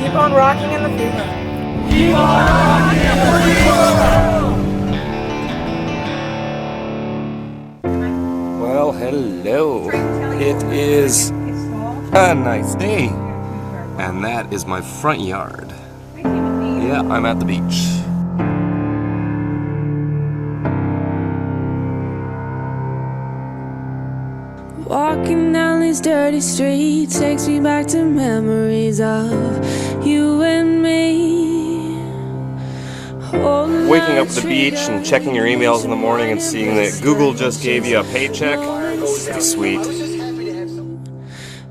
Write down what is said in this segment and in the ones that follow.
keep on rocking in the free world. Keep on rocking in the free world! Well, hello. It is a nice day, and that is my front yard. Yeah, I'm at the beach. Walking down these dirty streets takes me back to memories of you and me. Waking up at the beach and checking your emails in the morning and seeing that Google just gave you a paycheck, it's sweet.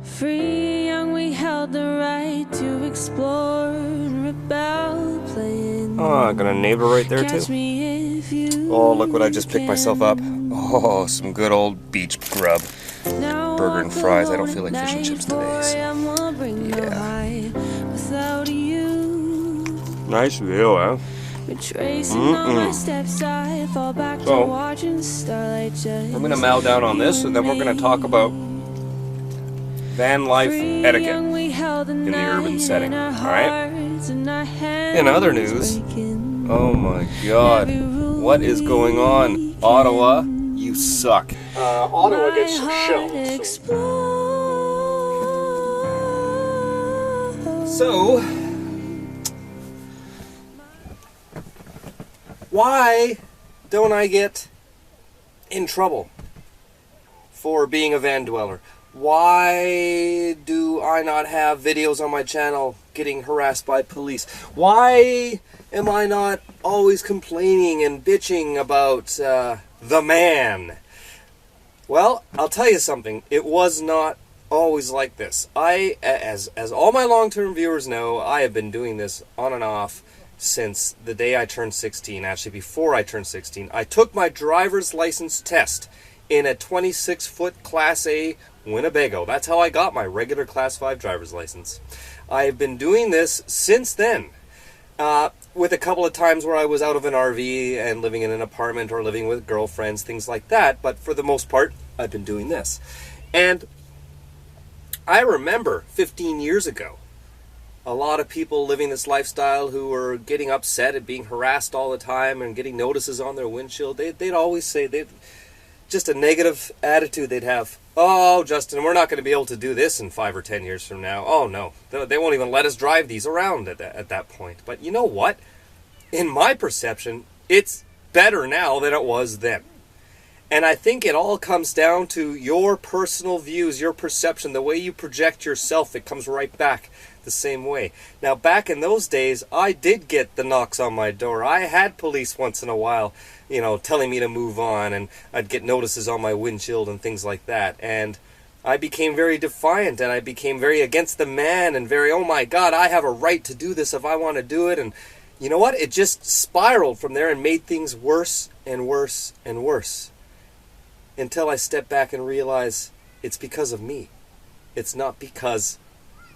Free young, we held the right to explore and rebel, playing. Oh, I got a neighbor right there too. Oh, look what I just picked myself up. Oh, some good old beach grub. Burger and fries. I don't feel like fish and chips today, so yeah. Nice view, huh? So, I'm gonna mow down on this, and then we're gonna talk about van life etiquette in the urban setting, alright? In other news, oh my god, what is going on? Ottawa, you suck. Ottawa gets shelled. So, why don't I get in trouble for being a van dweller? Why do I not have videos on my channel getting harassed by police? Why am I not always complaining and bitching about the man? Well, I'll tell you something. It was not always like this. As all my long-term viewers know, I have been doing this on and off since the day I turned 16. Actually, before I turned 16. I took my driver's license test in a 26-foot Class A Winnebago. That's how I got my regular Class 5 driver's license. I have been doing this since then. With a couple of times where I was out of an RV and living in an apartment or living with girlfriends, things like that. But for the most part, I've been doing this. And I remember 15 years ago, a lot of people living this lifestyle who were getting upset at being harassed all the time and getting notices on their windshield. They'd always say, just a negative attitude they'd have. Oh, Justin, we're not going to be able to do this in 5 or 10 years from now. Oh, no. They won't even let us drive these around at that point. But you know what? In my perception, it's better now than it was then. And I think it all comes down to your personal views, your perception, the way you project yourself. It comes right back the same way. Now, back in those days, I did get the knocks on my door. I had police once in a while, you know, telling me to move on, and I'd get notices on my windshield and things like that. And I became very defiant, and I became very against the man, and very, oh my God, I have a right to do this if I want to do it. And you know what? It just spiraled from there and made things worse and worse and worse. Until I stepped back and realized it's because of me. It's not because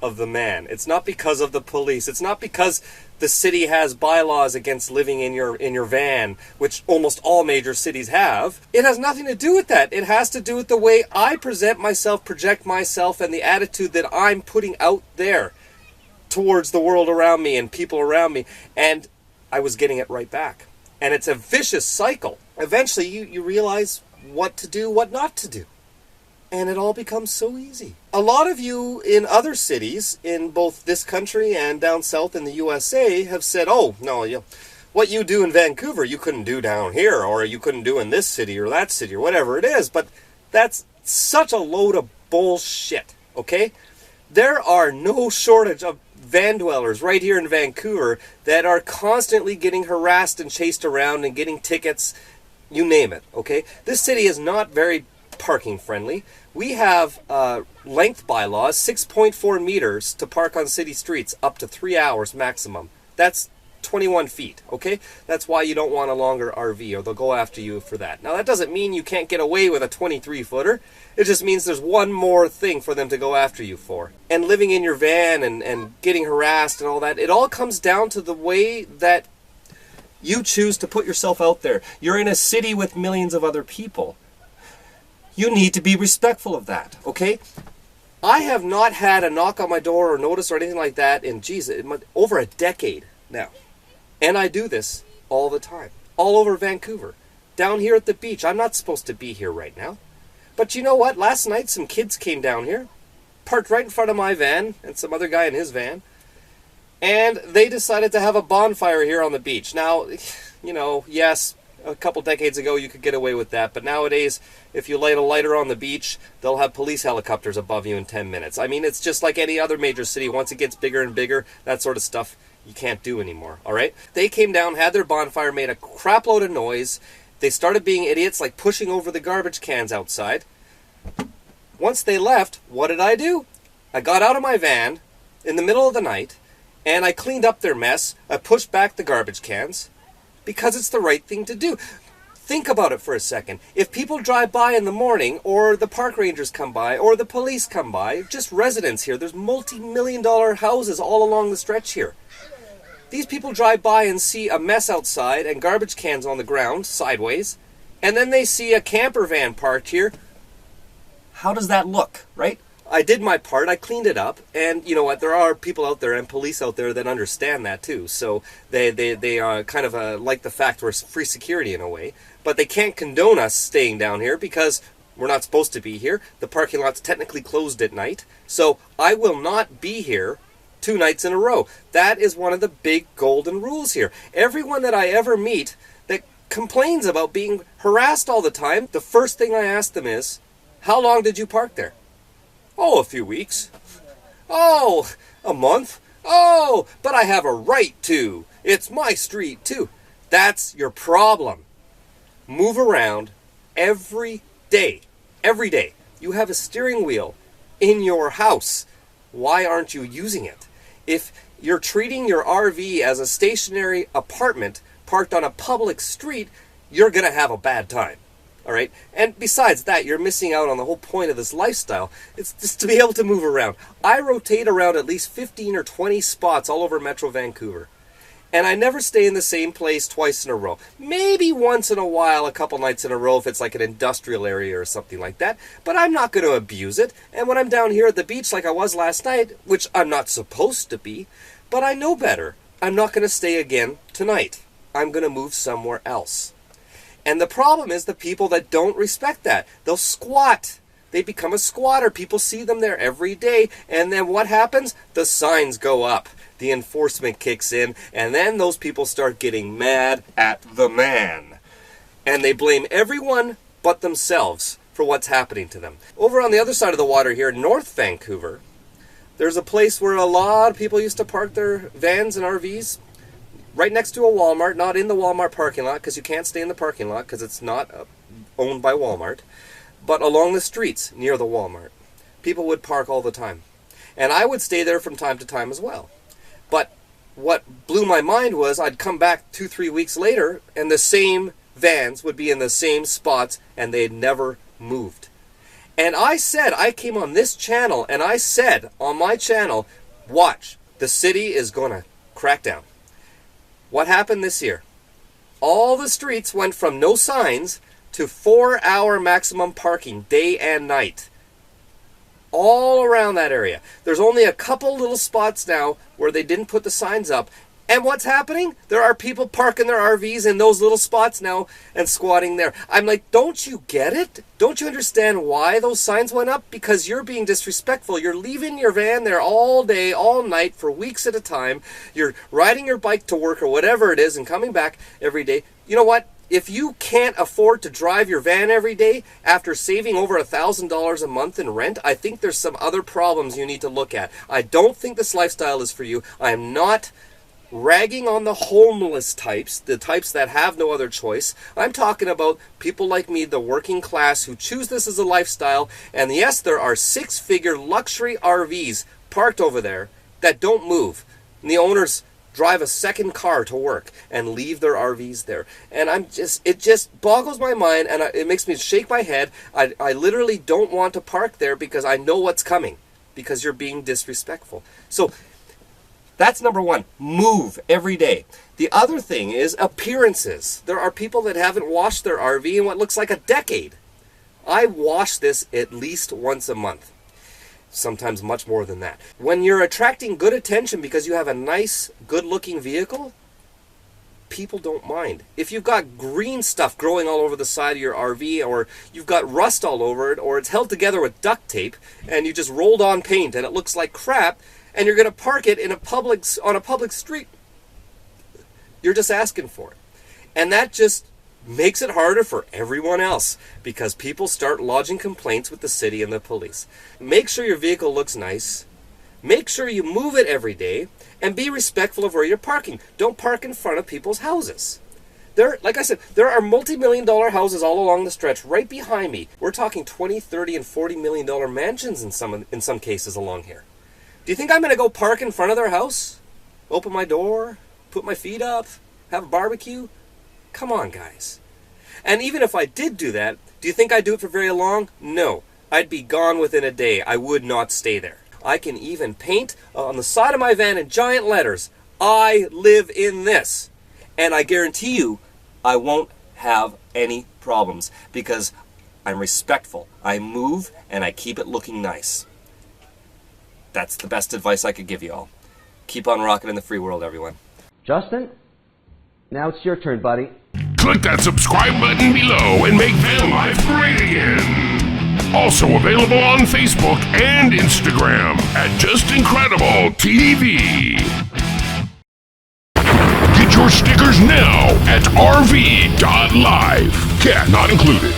of the man. It's not because of the police. It's not because the city has bylaws against living in your van, which almost all major cities have. It has nothing to do with that. It has to do with the way I present myself, project myself, and the attitude that I'm putting out there towards the world around me and people around me. And I was getting it right back. And it's a vicious cycle. Eventually you realize what to do, what not to do. And it all becomes so easy. A lot of you in other cities, in both this country and down south in the USA, have said, oh, no, what you do in Vancouver, you couldn't do down here, or you couldn't do in this city or that city, or whatever it is. But that's such a load of bullshit, okay? There are no shortage of van dwellers right here in Vancouver that are constantly getting harassed and chased around and getting tickets, you name it, okay? This city is not very parking friendly. We have length bylaws, 6.4 meters to park on city streets, up to 3 hours maximum. That's 21 feet, okay? That's why you don't want a longer RV, or they'll go after you for that. Now, that doesn't mean you can't get away with a 23-footer. It just means there's one more thing for them to go after you for. And living in your van and getting harassed and all that, it all comes down to the way that you choose to put yourself out there. You're in a city with millions of other people. You need to be respectful of that, okay? I have not had a knock on my door or notice or anything like that in, over a decade now. And I do this all the time, all over Vancouver. Down here at the beach. I'm not supposed to be here right now. But you know what? Last night some kids came down here, parked right in front of my van and some other guy in his van, and they decided to have a bonfire here on the beach. Now, you know, yes, a couple decades ago you could get away with that, but nowadays if you light a lighter on the beach, they'll have police helicopters above you in 10 minutes. I mean, it's just like any other major city. Once it gets bigger and bigger, that sort of stuff you can't do anymore, all right? They came down, had their bonfire, made a crap load of noise. They started being idiots, like pushing over the garbage cans outside. Once they left, what did I do? I got out of my van in the middle of the night, and I cleaned up their mess. I pushed back the garbage cans, because it's the right thing to do. Think about it for a second. If people drive by in the morning, or the park rangers come by, or the police come by, just residents here, there's multi-million-dollar houses all along the stretch here. These people drive by and see a mess outside and garbage cans on the ground, sideways, and then they see a camper van parked here. How does that look, right? I did my part, I cleaned it up, and you know what, there are people out there and police out there that understand that too, so they are kind of like the fact we're free security in a way, but they can't condone us staying down here because we're not supposed to be here. The parking lot's technically closed at night, so I will not be here 2 nights in a row. That is one of the big golden rules here. Everyone that I ever meet that complains about being harassed all the time, the first thing I ask them is, how long did you park there? Oh, a few weeks. Oh, a month. Oh, but I have a right to. It's my street too. That's your problem. Move around every day. Every day. You have a steering wheel in your house. Why aren't you using it? If you're treating your RV as a stationary apartment parked on a public street, you're going to have a bad time. All right? And besides that, you're missing out on the whole point of this lifestyle. It's just to be able to move around. I rotate around at least 15 or 20 spots all over Metro Vancouver. And I never stay in the same place twice in a row. Maybe once in a while, a couple nights in a row if it's like an industrial area or something like that. But I'm not going to abuse it. And when I'm down here at the beach like I was last night, which I'm not supposed to be, but I know better, I'm not going to stay again tonight. I'm going to move somewhere else. And the problem is the people that don't respect that. They'll squat. They become a squatter. People see them there every day. And then what happens? The signs go up. The enforcement kicks in. And then those people start getting mad at the man. And they blame everyone but themselves for what's happening to them. Over on the other side of the water here, North Vancouver, there's a place where a lot of people used to park their vans and RVs. Right next to a Walmart, not in the Walmart parking lot, because you can't stay in the parking lot because it's not owned by Walmart, but along the streets near the Walmart. People would park all the time. And I would stay there from time to time as well. But what blew my mind was I'd come back 2-3 weeks later and the same vans would be in the same spots and they'd never moved. And I came on this channel and I said on my channel, watch, the city is going to crack down. What happened this year? All the streets went from no signs to 4-hour maximum parking, day and night. All around that area. There's only a couple little spots now where they didn't put the signs up. And what's happening? There are people parking their RVs in those little spots now and squatting there. I'm like, don't you get it? Don't you understand why those signs went up? Because you're being disrespectful. You're leaving your van there all day, all night, for weeks at a time. You're riding your bike to work or whatever it is and coming back every day. You know what? If you can't afford to drive your van every day after saving over $1,000 a month in rent, I think there's some other problems you need to look at. I don't think this lifestyle is for you. I am not ragging on the homeless types, the types that have no other choice. I'm talking about people like me, the working class, who choose this as a lifestyle. And yes, there are 6-figure luxury RVs parked over there that don't move. And the owners drive a second car to work and leave their RVs there. And it just boggles my mind, and it makes me shake my head. I literally don't want to park there because I know what's coming, because you're being disrespectful. So that's number one. Move every day. The other thing is appearances. There are people that haven't washed their RV in what looks like a decade. I wash this at least once a month. sometimes much more than that. When you're attracting good attention because you have a nice, good-looking vehicle, people don't mind. If you've got green stuff growing all over the side of your RV, or you've got rust all over it, or it's held together with duct tape, and you just rolled on paint and it looks like crap, and you're going to park it on a public street, you're just asking for it. And that just makes it harder for everyone else, because people start lodging complaints with the city and the police. Make sure your vehicle looks nice. Make sure you move it every day, and be respectful of where you're parking. Don't park in front of people's houses. Like I said, there are multi-million-dollar houses all along the stretch right behind me. We're talking $20, $30, and $40 million mansions in some cases along here. Do you think I'm going to go park in front of their house? Open my door? Put my feet up? Have a barbecue? Come on, guys. And even if I did do that, do you think I'd do it for very long? No. I'd be gone within a day. I would not stay there. I can even paint on the side of my van in giant letters, "I live in this." And I guarantee you, I won't have any problems, because I'm respectful. I move and I keep it looking nice. That's the best advice I could give you all. Keep on rocking in the free world, everyone. Justin, now it's your turn, buddy. Click that subscribe button below and make Vanlife great again. Also available on Facebook and Instagram at Just Incredible TV. Get your stickers now at rv.life. Cat not included.